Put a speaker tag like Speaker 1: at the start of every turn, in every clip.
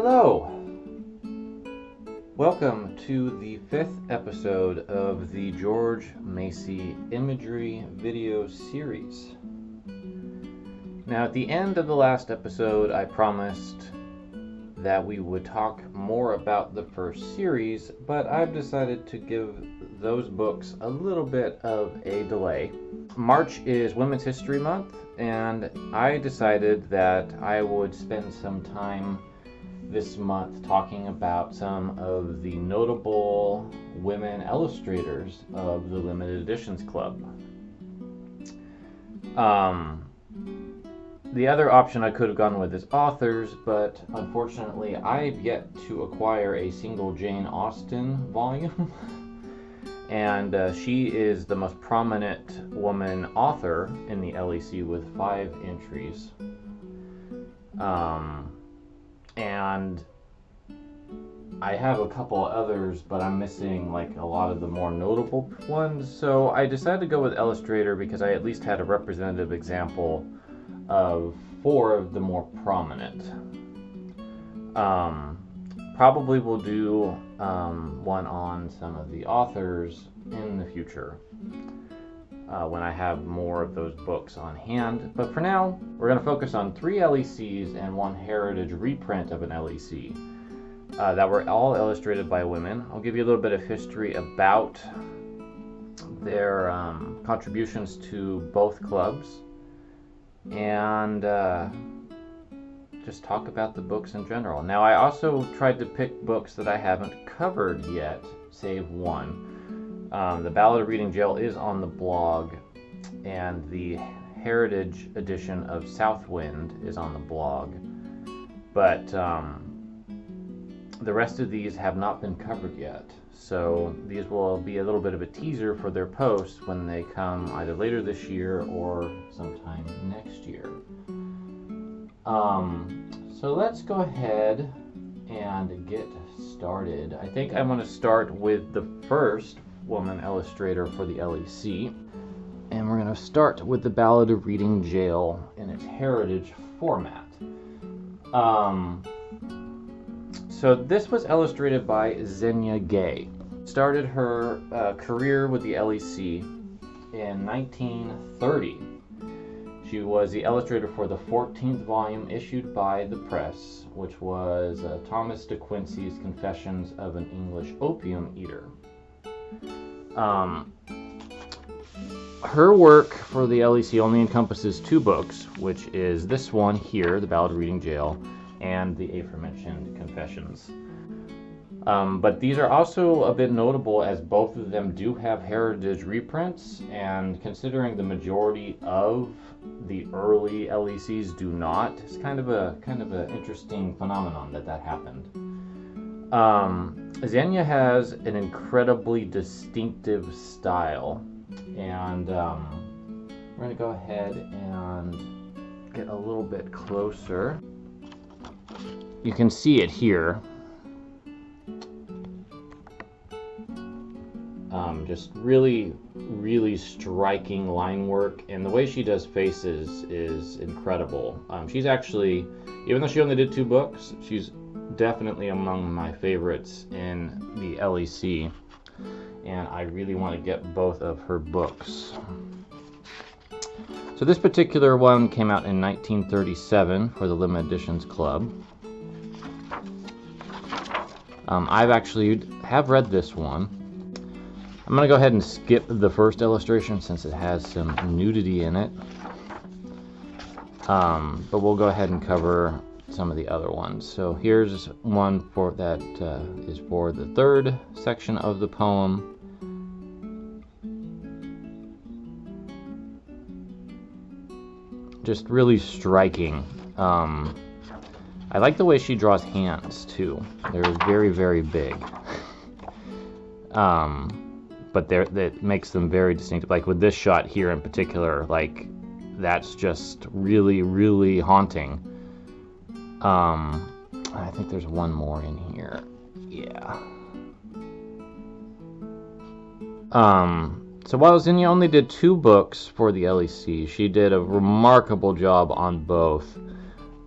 Speaker 1: Hello! Welcome to the 5th episode of the George Macy Imagery video series. Now, at the end of the last episode, I promised that we would talk more about the first series, but I've decided to give those books a little bit of a delay. March is Women's History Month, and I decided that I would spend some time this month talking about some of the notable women illustrators of the Limited Editions Club. The other option I could have gone with is authors, but unfortunately I've yet to acquire a single Jane Austen volume. And she is the most prominent woman author in the LEC with 5 entries. And I have a couple others, but I'm missing like a lot of the more notable ones. So I decided to go with Illustrator because I at least had a representative example of 4 of the more prominent. Probably will do one on some of the authors in the future when I have more of those books on hand. But for now, we're going to focus on 3 LECs and 1 heritage reprint of an LEC that were all illustrated by women. I'll give you a little bit of history about their contributions to both clubs, and just talk about the books in general. Now, I also tried to pick books that I haven't covered yet, save one. The Ballad of Reading Gaol is on the blog, and the Heritage edition of Southwind is on the blog. But the rest of these have not been covered yet. So these will be a little bit of a teaser for their posts when they come either later this year or sometime next year. So let's go ahead and get started. I think I'm going to start with the first woman illustrator for the LEC, and we're going to start with the Ballad of Reading Gaol in its heritage format. So this was illustrated by Zhenya Gay. Started her career with the LEC in 1930. She was the illustrator for the 14th volume issued by the press, which was Thomas de Quincey's Confessions of an English Opium Eater. Her work for the LEC only encompasses 2 books, which is this one here, The Ballad of Reading Gaol, and the aforementioned Confessions. But these are also a bit notable as both of them do have heritage reprints, and considering the majority of the early LECs do not, it's kind of an interesting phenomenon that happened. Zhenya has an incredibly distinctive style, and we're going to go ahead and get a little bit closer. You can see it here. Just really, really striking line work, and the way she does faces is incredible. She's actually, even though she only did 2 books, she's definitely among my favorites in the LEC, and I really want to get both of her books. So this particular one came out in 1937 for the Limited Editions Club. I've actually have read this one. I'm going to go ahead and skip the first illustration since it has some nudity in it. But we'll go ahead and cover some of the other ones. So here's one for that is for the 3rd section of the poem. Just really striking. I like the way she draws hands too. They're very, very big. But that makes them very distinctive. Like with this shot here in particular, like that's just really, really haunting. I think there's one more in here. Yeah. So while Zhenya only did 2 books for the LEC, she did a remarkable job on both.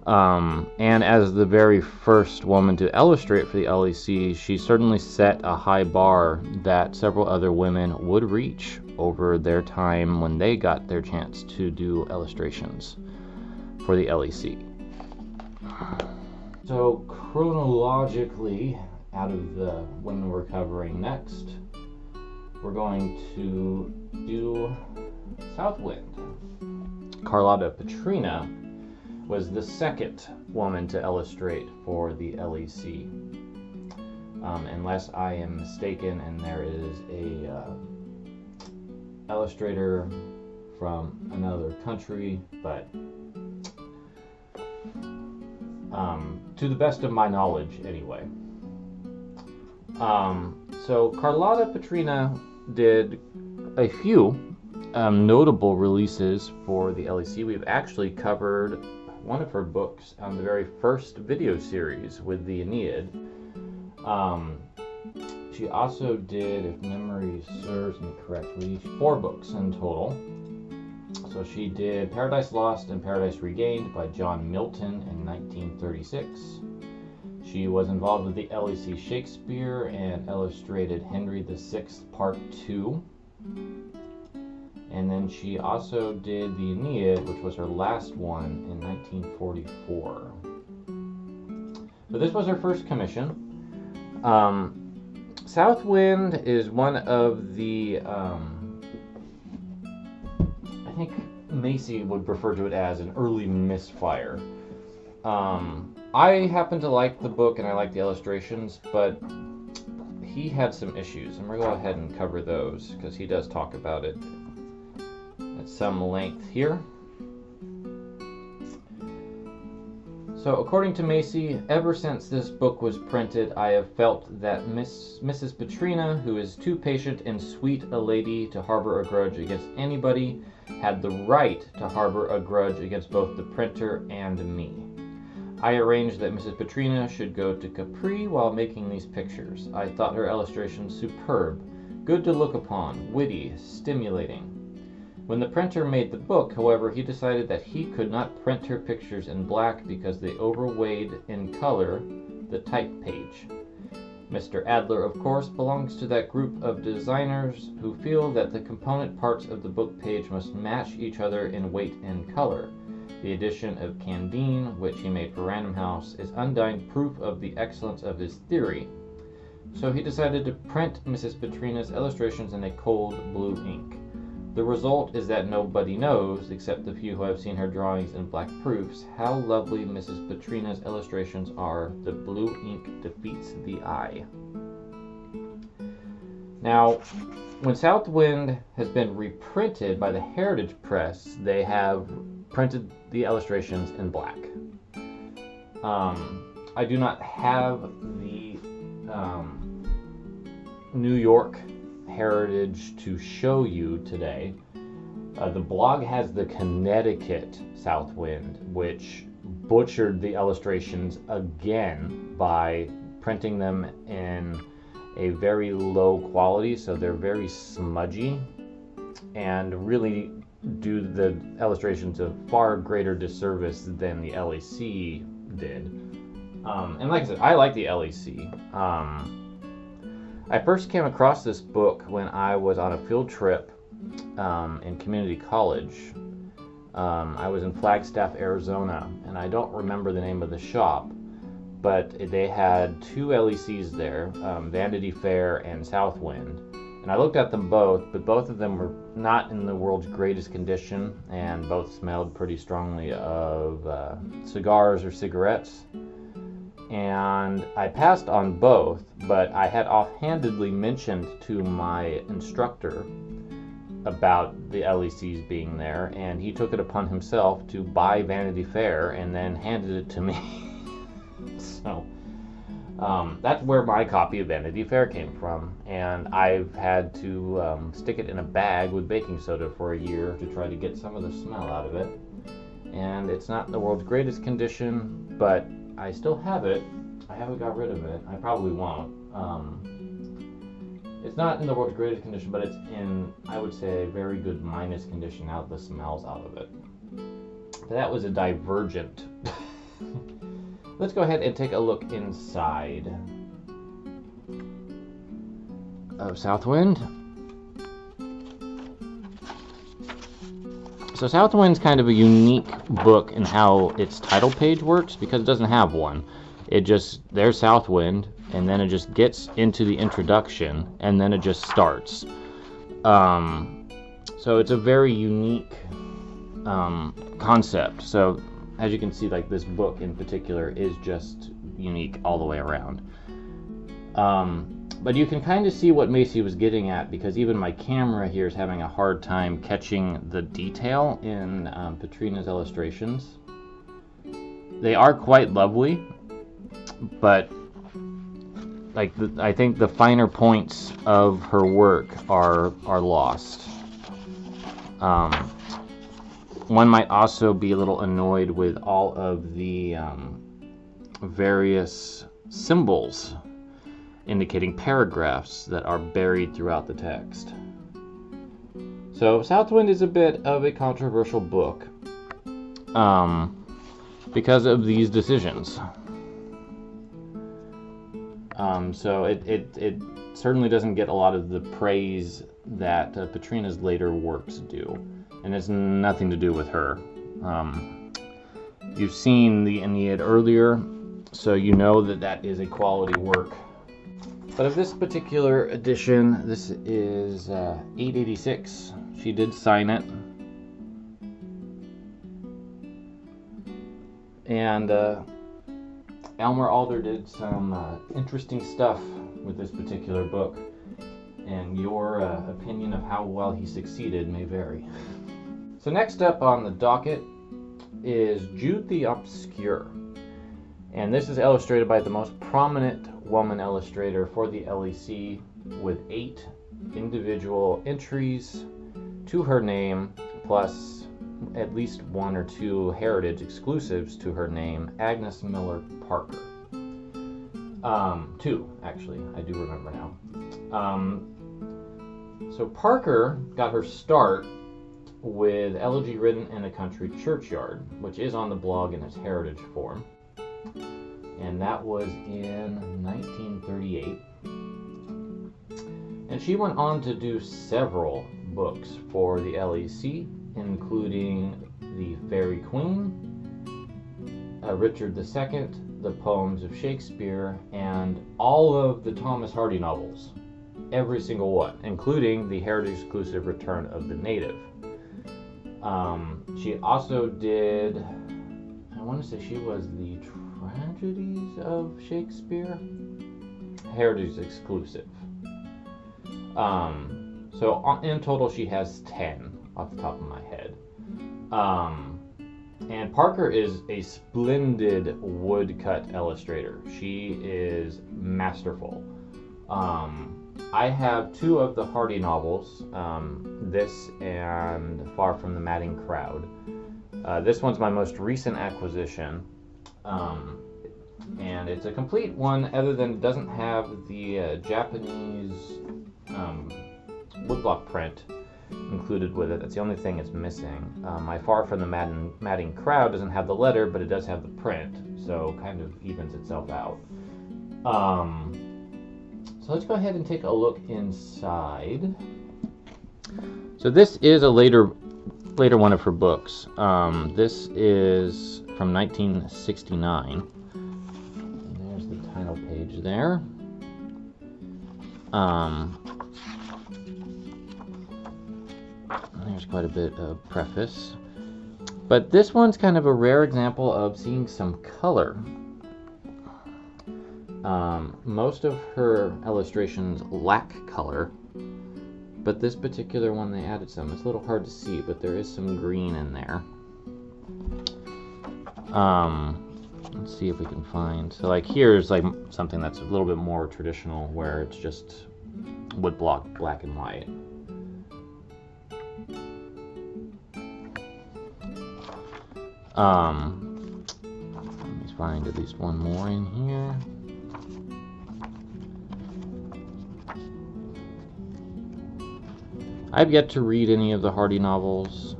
Speaker 1: And as the very first woman to illustrate for the LEC, she certainly set a high bar that several other women would reach over their time when they got their chance to do illustrations for the LEC. So chronologically, out of the women we're covering next, we're going to do Southwind. Carlotta Petrina was the second woman to illustrate for the LEC. Unless I am mistaken, and there is a illustrator from another country, but to the best of my knowledge anyway. So Carlotta Petrina did a few notable releases for the LEC. We've actually covered one of her books on the very first video series with the Aeneid. She also did, if memory serves me correctly, 4 books in total. So she did Paradise Lost and Paradise Regained by John Milton in 1936. She was involved with the LEC Shakespeare and illustrated Henry VI Part 2. And then she also did the Aeneid, which was her last one, in 1944. But this was her first commission. Southwind is one of the, I think Macy would refer to it as an early misfire. I happen to like the book and I like the illustrations, but he had some issues, and we're going to go ahead and cover those because he does talk about it at some length here. So according to Macy, ever since this book was printed, I have felt that Mrs. Petrina, who is too patient and sweet a lady to harbor a grudge against anybody, had the right to harbor a grudge against both the printer and me. I arranged that Mrs. Petrina should go to Capri while making these pictures. I thought her illustrations superb, good to look upon, witty, stimulating. When the printer made the book, however, he decided that he could not print her pictures in black because they overweighed in color the type page. Mr. Adler, of course, belongs to that group of designers who feel that the component parts of the book page must match each other in weight and color. The edition of Candine, which he made for Random House, is undying proof of the excellence of his theory. So he decided to print Mrs. Petrina's illustrations in a cold blue ink. The result is that nobody knows, except the few who have seen her drawings in black proofs, how lovely Mrs. Petrina's illustrations are. The blue ink defeats the eye. Now, when Southwind has been reprinted by the Heritage Press, they have printed the illustrations in black. I do not have the New York Heritage to show you today. The blog has the Connecticut Southwind, which butchered the illustrations again by printing them in a very low quality, so they're very smudgy and really do the illustrations a far greater disservice than the LEC did. And like I said, I like the LEC. I first came across this book when I was on a field trip in community college. I was in Flagstaff, Arizona, and I don't remember the name of the shop, but they had 2 LECs there, Vanity Fair and Southwind. And I looked at them both, but both of them were not in the world's greatest condition, and both smelled pretty strongly of cigars or cigarettes. And I passed on both, but I had offhandedly mentioned to my instructor about the LECs being there, and he took it upon himself to buy Vanity Fair and then handed it to me. So that's where my copy of Vanity Fair came from, and I've had to stick it in a bag with baking soda for a year to try to get some of the smell out of it. And it's not in the world's greatest condition, but I still have it. I haven't got rid of it. I probably won't. It's not in the world's greatest condition, but it's in, I would say, a very good minus condition now that the smell's out of it. But that was a divergent Let's go ahead and take a look inside of Southwind. So Southwind's kind of a unique book in how its title page works, because it doesn't have one. It just, there's Southwind, and then it just gets into the introduction, and then it just starts. So it's a very unique concept. So as you can see, like this book in particular is just unique all the way around. But you can kind of see what Macy was getting at, because even my camera here is having a hard time catching the detail in Petrina's illustrations. They are quite lovely, but like I think the finer points of her work are lost. One might also be a little annoyed with all of the various symbols indicating paragraphs that are buried throughout the text. So Southwind is a bit of a controversial book because of these decisions. So it certainly doesn't get a lot of the praise that Petrina's later works do, and it's nothing to do with her. You've seen the Aeneid earlier, so you know that that is a quality work. But of this particular edition, this is 886. She did sign it. And Elmer Alder did some interesting stuff with this particular book. And your opinion of how well he succeeded may vary. So next up on the docket is Jude the Obscure. And this is illustrated by the most prominent woman illustrator for the LEC, with 8 individual entries to her name, plus at least 1 or 2 heritage exclusives to her name, Agnes Miller Parker. 2, actually, I do remember now. So Parker got her start with Elegy Written in a Country Churchyard, which is on the blog in its heritage form. And that was in 1938. And she went on to do several books for the LEC, including The Fairy Queen, Richard II, The Poems of Shakespeare, and all of the Thomas Hardy novels. Every single one, including the heritage exclusive Return of the Native. She also did, I want to say she was the Tragedies of Shakespeare, heritage exclusive. So in total she has 10 off the top of my head. And Parker is a splendid woodcut illustrator. She is masterful. I have 2 of the Hardy novels, this and Far from the Madding Crowd. This one's my most recent acquisition, and it's a complete one, other than it doesn't have the Japanese woodblock print included with it. That's the only thing it's missing. My Far from the Madding Crowd doesn't have the letter, but it does have the print, so kind of evens itself out. So let's go ahead and take a look inside. So this is a later one of her books. This is from 1969. And there's the title page there. There's quite a bit of preface. But this one's kind of a rare example of seeing some color. Most of her illustrations lack color, but this particular one they added some. It's a little hard to see, but there is some green in there. Let's see if we can find. So like here's like something that's a little bit more traditional, where it's just woodblock black and white. Let me find at least one more in here. I've yet to read any of the Hardy novels.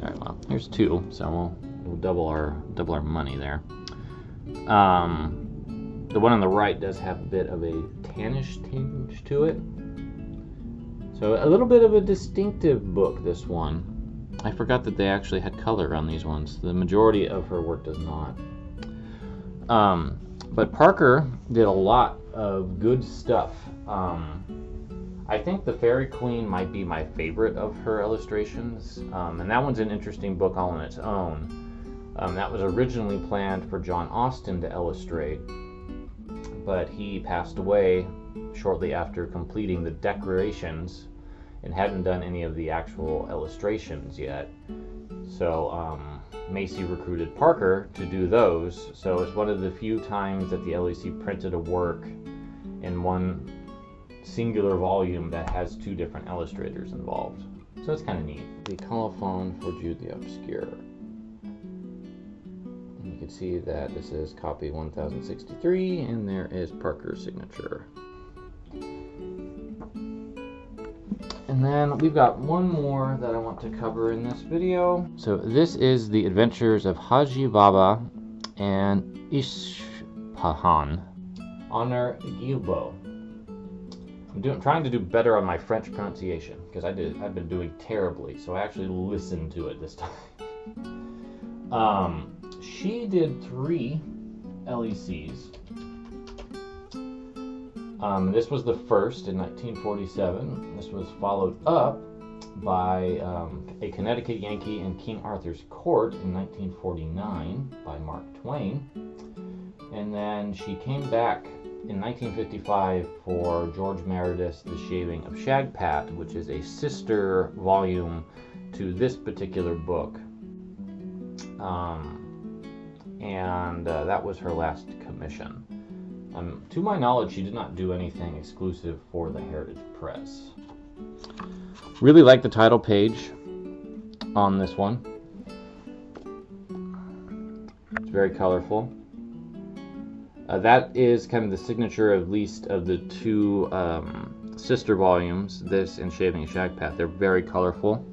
Speaker 1: Alright, well, here's 2, so we'll we'll double our money there. The one on the right does have a bit of a tannish tinge to it. So a little bit of a distinctive book, this one. I forgot that they actually had color on these ones. The majority of her work does not. But Parker did a lot of good stuff. I think the Fairy Queen might be my favorite of her illustrations, and that one's an interesting book all on its own. That was originally planned for John Austen to illustrate, but he passed away shortly after completing the decorations and hadn't done any of the actual illustrations yet. So Macy recruited Parker to do those, so it's one of the few times that the LEC printed a work in one singular volume that has two different illustrators involved. So it's kind of neat. The colophon for Jude the Obscure. And you can see that this is copy 1063, and there is Parker's signature. And then we've got one more that I want to cover in this video. So this is the Adventures of Hajji Baba and Ispahan. Honore Guilbeau. I'm trying to do better on my French pronunciation because I've been doing terribly, so I actually listened to it this time. She did 3 LECs. This was the first in 1947. This was followed up by A Connecticut Yankee in King Arthur's Court in 1949 by Mark Twain. And then she came back in 1955 for George Meredith's The Shaving of Shagpat, which is a sister volume to this particular book. And that was her last commission. To my knowledge, she did not do anything exclusive for the Heritage Press. Really like the title page on this one. It's very colorful. That is kind of the signature, at least, of the 2 sister volumes, this and Shaving of Shagpat. They're very colorful.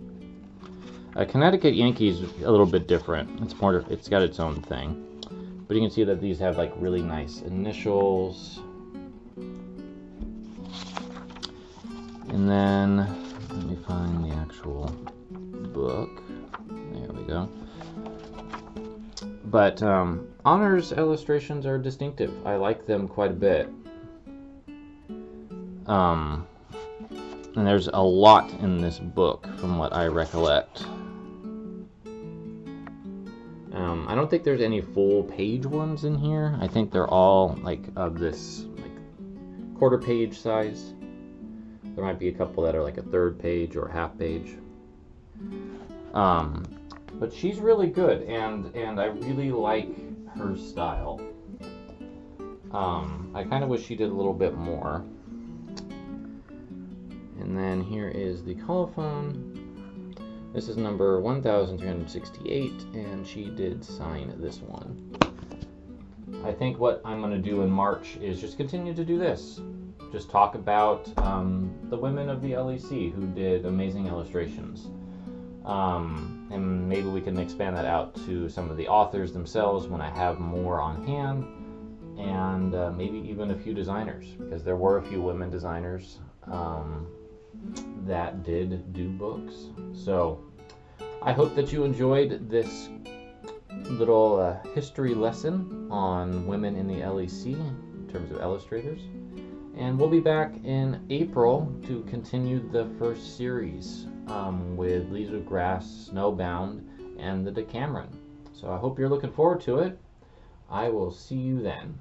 Speaker 1: Connecticut Yankee is a little bit different. It's got its own thing. But you can see that these have like really nice initials. And then, let me find the actual book. There we go. But Honore's illustrations are distinctive. I like them quite a bit. And there's a lot in this book from what I recollect. I don't think there's any full page ones in here. I think they're all like of this like quarter page size. There might be a couple that are like a third page or half page. But she's really good, and I really like her style. I kind of wish she did a little bit more. And then here is the colophon. This is number 1368, and she did sign this one. I think what I'm going to do in March is just continue to do this. Just talk about the women of the LEC who did amazing illustrations. And maybe we can expand that out to some of the authors themselves when I have more on hand, and maybe even a few designers, because there were a few women designers that did do books. So I hope that you enjoyed this little history lesson on women in the LEC in terms of illustrators, and we'll be back in April to continue the first series with Leaves of Grass, Snowbound, and the Decameron. So I hope you're looking forward to it. I will see you then.